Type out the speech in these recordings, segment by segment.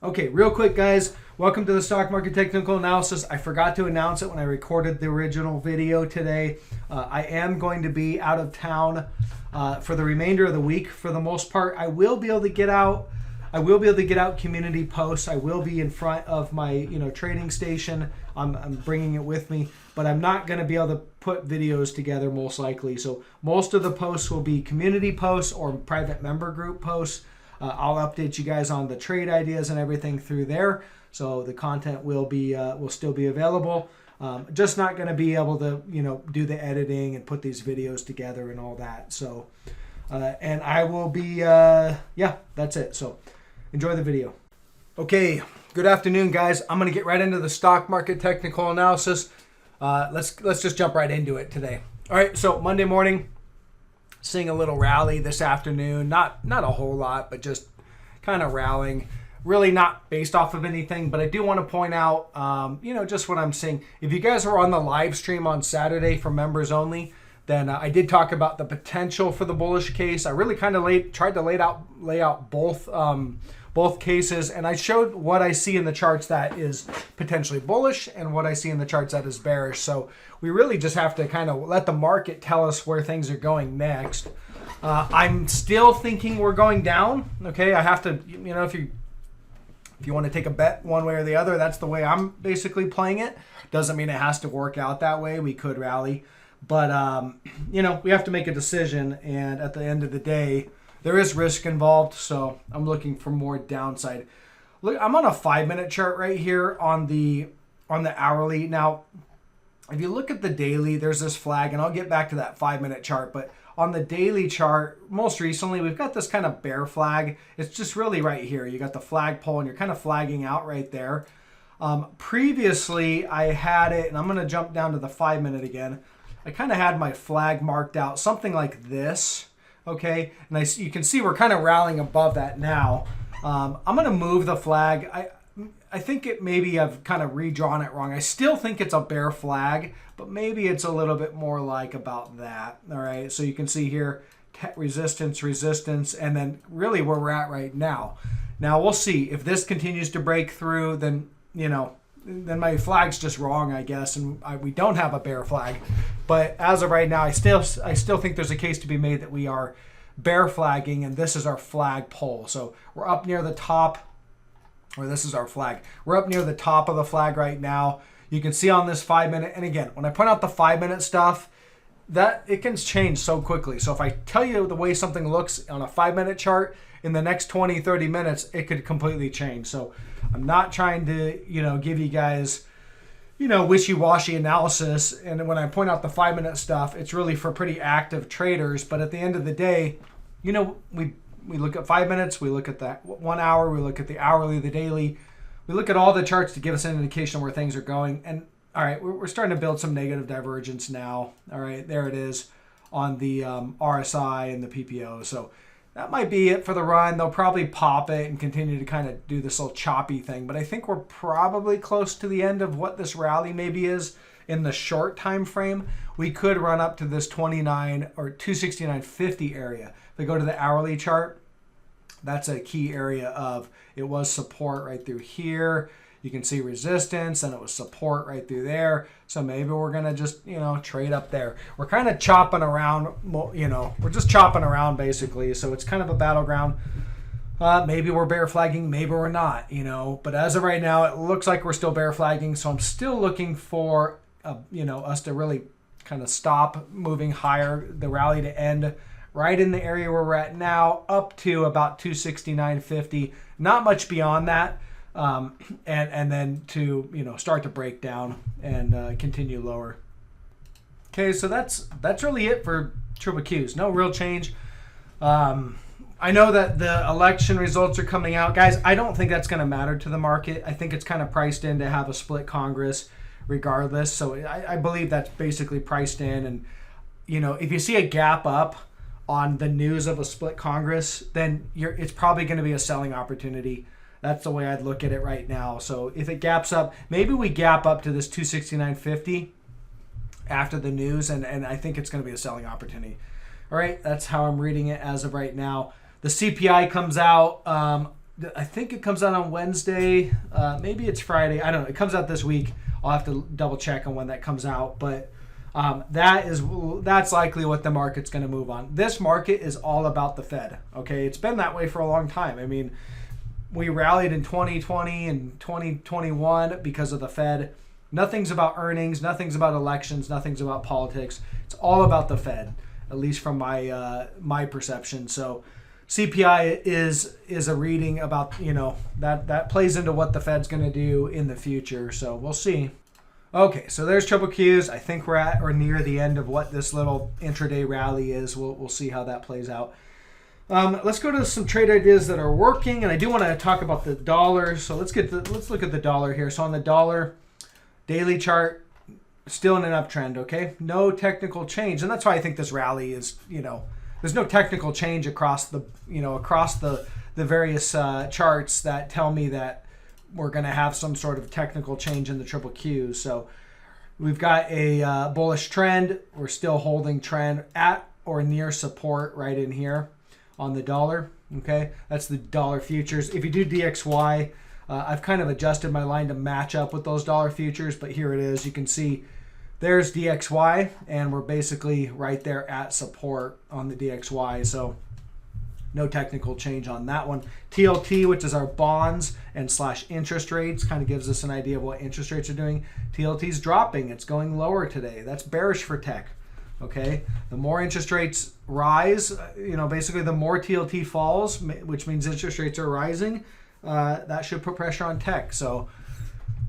Okay, real quick, guys. Welcome to the Stock Market Technical Analysis. I forgot to announce it when I recorded the original video today. I am going to be out of town for the remainder of the week. For the most part, I will be able to get out. I will be able to get out community posts. I will be in front of my, trading station. I'm bringing it with me, but I'm not going to be able to put videos together most likely. So most of the posts will be community posts or private member group posts. I'll update you guys on the trade ideas and everything through there. So the content will still be available. Just not going to be able to, do the editing and put these videos together and all that. So, and I will be, that's it. So enjoy the video. Okay, good afternoon, guys. I'm going to get right into the stock market technical analysis. Let's just jump right into it today. All right, so Monday morning, seeing a little rally this afternoon. Not a whole lot, but just kind of rallying. Really not based off of anything, but I do want to point out, just what I'm seeing. If you guys were on the live stream on Saturday for members only, then I did talk about the potential for the bullish case. I really kind of tried to lay out both cases, and I showed what I see in the charts that is potentially bullish and what I see in the charts that is bearish. So we really just have to kind of let the market tell us where things are going next. I'm still thinking we're going down. Okay, I have to, if you want to take a bet one way or the other, that's the way I'm basically playing it. Doesn't mean it has to work out that way. We could rally, but we have to make a decision, and at the end of the day, there is risk involved, so I'm looking for more downside. Look, I'm on a 5-minute chart right here on the hourly. Now, if you look at the daily, there's this flag, and I'll get back to that 5-minute chart, but on the daily chart, most recently, we've got this kind of bear flag. It's just really right here. You got the flagpole, and you're kind of flagging out right there. Previously, I had it, and I'm going to jump down to the 5-minute again. I kind of had my flag marked out, something like this. Okay, and you can see we're kind of rallying above that now. I'm going to move the flag. I think maybe I've kind of redrawn it wrong. I still think it's a bear flag, but maybe it's a little bit more like about that. All right, so you can see here resistance, and then really where we're at right now. Now we'll see if this continues to break through. Then then my flag's just wrong, I guess, and we don't have a bear flag. But as of right now, I still think there's a case to be made that we are bear flagging, and this is our flag pole. So we're up near the top, or this is our flag. We're up near the top of the flag right now. You can see on this 5-minute, and again, when I point out the 5-minute stuff, that it can change so quickly. So if I tell you the way something looks on a 5-minute chart, in the next 20, 30 minutes, it could completely change. So I'm not trying to, give you guys, wishy-washy analysis. And when I point out the 5-minute stuff, it's really for pretty active traders. But at the end of the day, we look at 5 minutes, we look at that 1 hour, we look at the hourly, the daily. We look at all the charts to give us an indication where things are going. And all right, we're starting to build some negative divergence now. All right, there it is on the RSI and the PPO. So that might be it for the run. They'll probably pop it and continue to kind of do this little choppy thing. But I think we're probably close to the end of what this rally maybe is in the short time frame. We could run up to this 29 or 269.50 area. If I go to the hourly chart, that's a key area of it was support right through here. You can see resistance, and it was support right through there. So maybe we're going to just, trade up there. We're kind of chopping around, we're just chopping around basically. So it's kind of a battleground. Maybe we're bear flagging, maybe we're not, But as of right now, it looks like we're still bear flagging. So I'm still looking for, us to really kind of stop moving higher, the rally to end right in the area where we're at now, up to about 269.50. Not much beyond that. And then to start to break down and continue lower. Okay, so that's really it for triple Qs. No real change. I know that the election results are coming out, guys. I don't think that's going to matter to the market. I think it's kind of priced in to have a split Congress, regardless. So I believe that's basically priced in. And if you see a gap up on the news of a split Congress, then it's probably going to be a selling opportunity. That's the way I'd look at it right now. So if it gaps up, maybe we gap up to this 269.50 after the news, and I think it's going to be a selling opportunity. All right, that's how I'm reading it as of right now. The CPI comes out. I think it comes out on Wednesday. Maybe it's Friday. I don't know. It comes out this week. I'll have to double check on when that comes out. But that's likely what the market's going to move on. This market is all about the Fed. Okay, it's been that way for a long time. I mean, we rallied in 2020 and 2021 because of the Fed. Nothing's about earnings. Nothing's about elections. Nothing's about politics. It's all about the Fed, at least from my perception. So CPI is a reading about, that plays into what the Fed's going to do in the future. So we'll see. Okay, so there's triple Qs. I think we're at or near the end of what this little intraday rally is. We'll see how that plays out. Let's go to some trade ideas that are working, and I do want to talk about the dollar. So let's look at the dollar here. So on the dollar daily chart, still in an uptrend. Okay, no technical change, and that's why I think this rally is, there's no technical change across the various charts that tell me that we're going to have some sort of technical change in the triple Qs. So we've got a bullish trend. We're still holding trend at or near support right in here on the dollar. Okay, that's the dollar futures. If you do DXY, I've kind of adjusted my line to match up with those dollar futures, but here it is. You can see there's DXY, and we're basically right there at support on the DXY. So no technical change on that one. TLT, which is our bonds and / interest rates, kind of gives us an idea of what interest rates are doing. TLT is dropping. It's going lower today. That's bearish for tech. Okay, the more interest rates rise, basically the more TLT falls, which means interest rates are rising. That should put pressure on tech. So,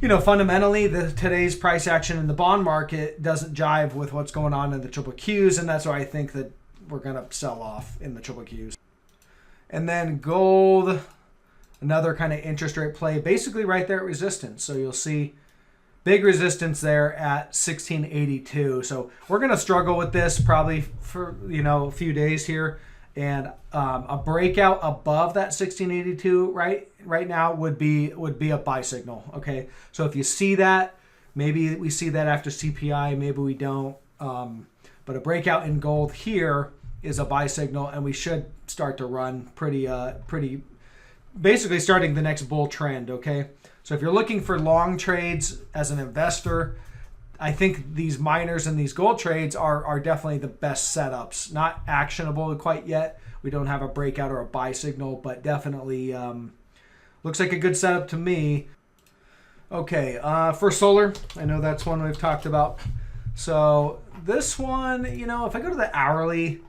fundamentally, today's price action in the bond market doesn't jive with what's going on in the triple Qs, and that's why I think that we're going to sell off in the triple Qs. And then gold, another kind of interest rate play, basically right there at resistance. So you'll see big resistance there at 1682. So we're going to struggle with this probably for, a few days here. And a breakout above that 1682 right now would be a buy signal. Okay, so if you see that, maybe we see that after CPI, maybe we don't. But a breakout in gold here is a buy signal, and we should start to run pretty, basically starting the next bull trend. Okay, so if you're looking for long trades as an investor, I think these miners and these gold trades are definitely the best setups. Not actionable quite yet. We don't have a breakout or a buy signal, but definitely looks like a good setup to me. Okay, for solar, I know that's one we've talked about. So this one, if I go to the hourly,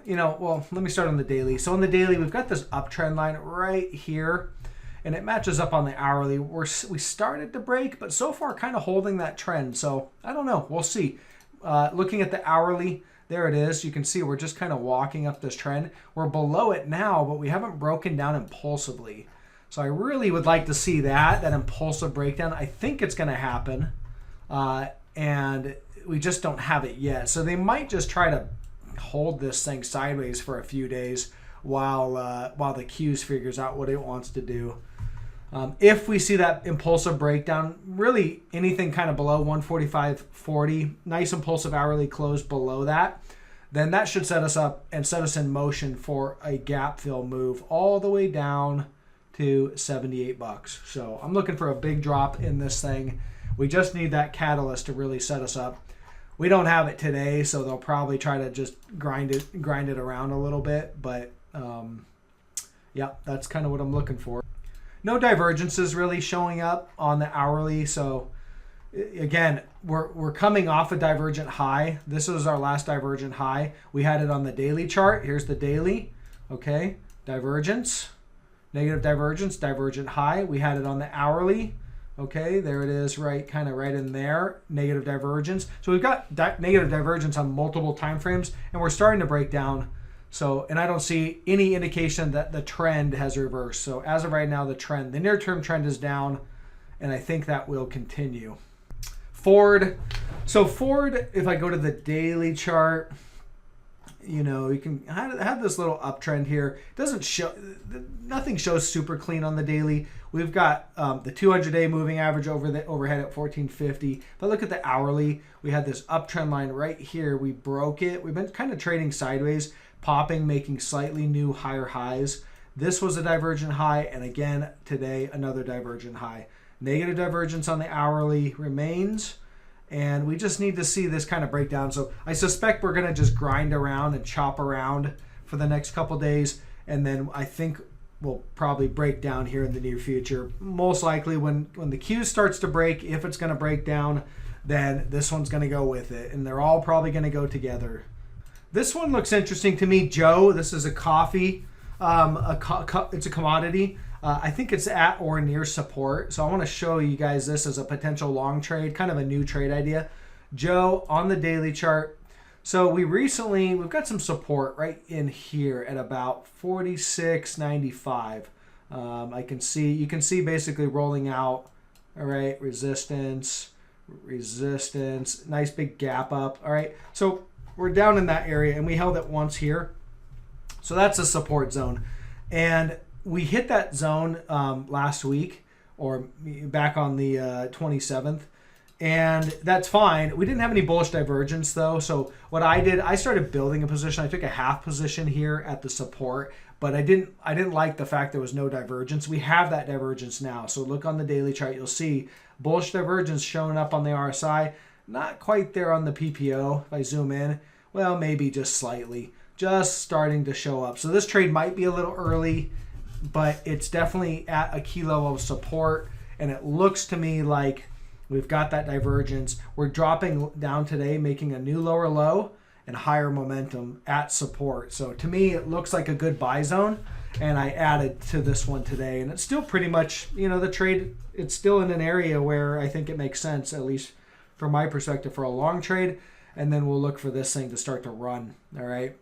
well, let me start on the daily. So on the daily, we've got this uptrend line right here, and it matches up on the hourly. We started to break, but so far kind of holding that trend. So I don't know. We'll see. Looking at the hourly, there it is. You can see we're just kind of walking up this trend. We're below it now, but we haven't broken down impulsively. So I really would like to see that impulsive breakdown. I think it's going to happen, and we just don't have it yet. So they might just try to hold this thing sideways for a few days while the Qs figures out what it wants to do. If we see that impulsive breakdown, really anything kind of below 145.40, nice impulsive hourly close below that, then that should set us up and set us in motion for a gap fill move all the way down to $78. So I'm looking for a big drop in this thing. We just need that catalyst to really set us up. We don't have it today, so they'll probably try to just grind it around a little bit. But yeah, that's kind of what I'm looking for. No divergences really showing up on the hourly. So again, we're coming off a divergent high. This is our last divergent high. We had it on the daily chart. Here's the daily. Okay, divergence, negative divergence, divergent high. We had it on the hourly. Okay, there it is, right in there, negative divergence. So we've got negative divergence on multiple time frames, and we're starting to break down. So, and I don't see any indication that the trend has reversed. So as of right now, the near-term trend is down, and I think that will continue. Ford. So Ford, if I go to the daily chart, you can have this little uptrend here. It doesn't show, nothing shows super clean on the daily. We've got the 200-day moving average overhead at 1450. If I look at the hourly, we had this uptrend line right here. We broke it. We've been kind of trading sideways, popping, making slightly new higher highs. This was a divergent high, and again today another divergent high. Negative divergence on the hourly remains, and we just need to see this kind of breakdown. So I suspect we're going to just grind around and chop around for the next couple days, and then I think we'll probably break down here in the near future. Most likely when the Q starts to break, if it's going to break down, then this one's going to go with it, and they're all probably going to go together. This one looks interesting to me, Joe. This is a coffee. It's a commodity. I think it's at or near support. So I want to show you guys this as a potential long trade, kind of a new trade idea. Joe, on the daily chart. So we've got some support right in here at about 46.95. You can see basically rolling out. All right, resistance, nice big gap up. All right, so we're down in that area, and we held it once here. So that's a support zone. And we hit that zone last week, or back on the 27th. And that's fine. We didn't have any bullish divergence though. So what I did, I started building a position. I took a half position here at the support, but I didn't like the fact there was no divergence. We have that divergence now. So look on the daily chart, you'll see bullish divergence showing up on the RSI. Not quite there on the PPO. If I zoom in, well, maybe just slightly. Just starting to show up. So this trade might be a little early, but it's definitely at a key level of support. And it looks to me like we've got that divergence. We're dropping down today, making a new lower low and higher momentum at support. So to me, it looks like a good buy zone. And I added to this one today. And it's still pretty much, the trade, it's still in an area where I think it makes sense, at least from my perspective, for a long trade. And then we'll look for this thing to start to run. All right.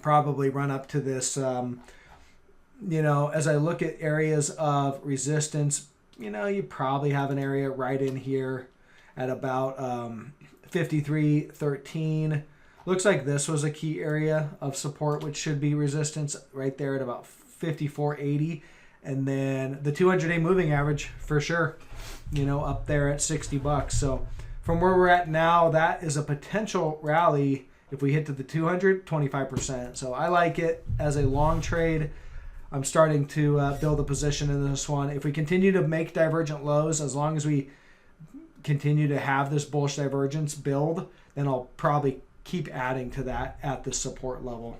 Probably run up to this, as I look at areas of resistance, you probably have an area right in here at about 53.13. Looks like this was a key area of support, which should be resistance right there at about 54.80. And then the 200-day moving average for sure, up there at $60. So from where we're at now, that is a potential rally. If we hit to the 200, 25%. So I like it as a long trade. I'm starting to build a position in this one. If we continue to make divergent lows, as long as we continue to have this bullish divergence build, then I'll probably keep adding to that at the support level.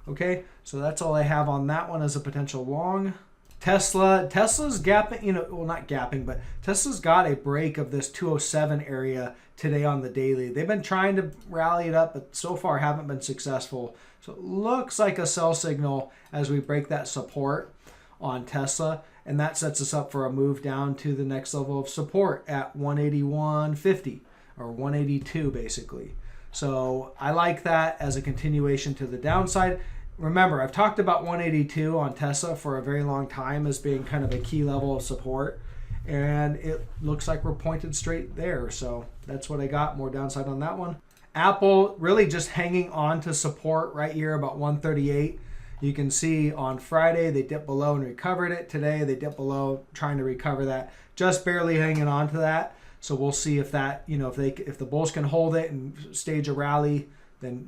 Okay, so that's all I have on that one as a potential long. Tesla's gapping, well, not gapping, but Tesla's got a break of this 207 area today on the daily. They've been trying to rally it up, but so far haven't been successful. So it looks like a sell signal as we break that support on Tesla, and that sets us up for a move down to the next level of support at 181.50 or 182 basically. So I like that as a continuation to the downside. Remember, I've talked about 182 on Tesla for a very long time as being kind of a key level of support, and it looks like we're pointed straight there. So that's what I got. More downside on that one. Apple really just hanging on to support right here about 138. You can see on Friday they dipped below and recovered it. Today they dipped below, trying to recover that, just barely hanging on to that. So we'll see if that, if the bulls can hold it and stage a rally, then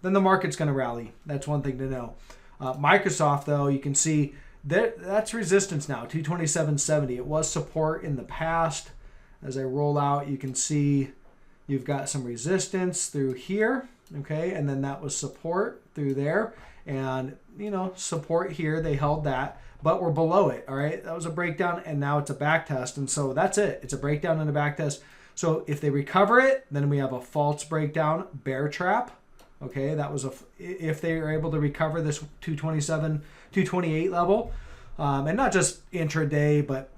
the market's going to rally. That's one thing to know. Microsoft, though, you can see that's resistance now, 227.70. It was support in the past. As I roll out, you can see you've got some resistance through here, okay, and then that was support through there, and support here. They held that, but we're below it. All right, that was a breakdown, and now it's a back test, and so that's it. It's a breakdown and a back test. So if they recover it, then we have a false breakdown, bear trap. Okay, that was if they are able to recover this 227, 228 level, and not just intraday, but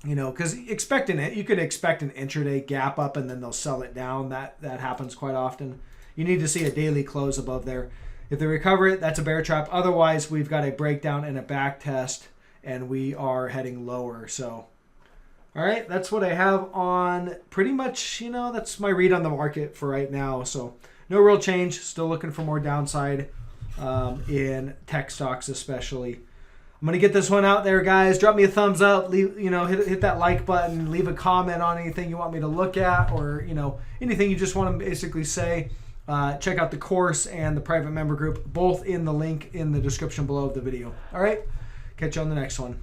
because expecting it, you could expect an intraday gap up and then they'll sell it down. That happens quite often. You need to see a daily close above there. If they recover it, that's a bear trap. Otherwise, we've got a breakdown and a back test, and we are heading lower. So. All right, that's what I have on pretty much, that's my read on the market for right now. So no real change. Still looking for more downside in tech stocks especially. I'm going to get this one out there, guys. Drop me a thumbs up. Leave, hit that like button. Leave a comment on anything you want me to look at or, anything you just want to basically say. check out the course and the private member group, both in the link in the description below of the video. All right, catch you on the next one.